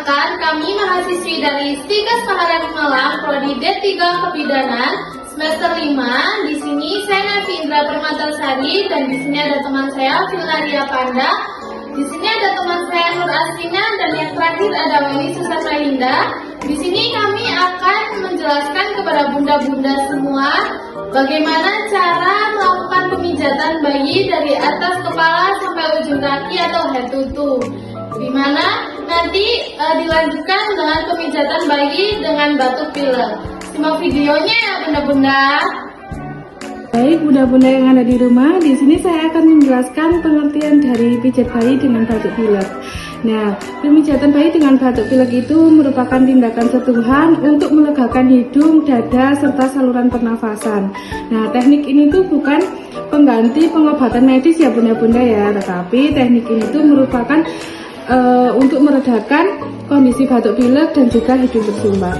Perkenalkan, kami mahasiswi dari Stikes Pengadilan Malang, Prodi D3 Kebidanan, semester 5. Di sini saya Nafi Indra Permatasari dan di sini ada teman saya Filaria Panda. Di sini ada teman saya Nur Asina dan yang terakhir ada Weni Susana Indah. Di sini kami akan menjelaskan kepada bunda-bunda semua bagaimana cara melakukan pemijatan bayi dari atas kepala sampai ujung kaki atau head to toe. Di mana nanti dilanjutkan dengan pemijatan bayi dengan batuk pilek. Simak videonya ya bunda-bunda. Baik bunda-bunda yang ada di rumah, di sini saya akan menjelaskan pengertian dari pijat bayi dengan batuk pilek. Nah, pemijatan bayi dengan batuk pilek itu merupakan tindakan sentuhan untuk melegakan hidung, dada, serta saluran pernafasan. Nah, teknik ini tuh bukan pengganti pengobatan medis ya bunda-bunda ya, tetapi teknik ini tuh merupakan untuk meredakan kondisi batuk pilek dan juga hidung bersumbat.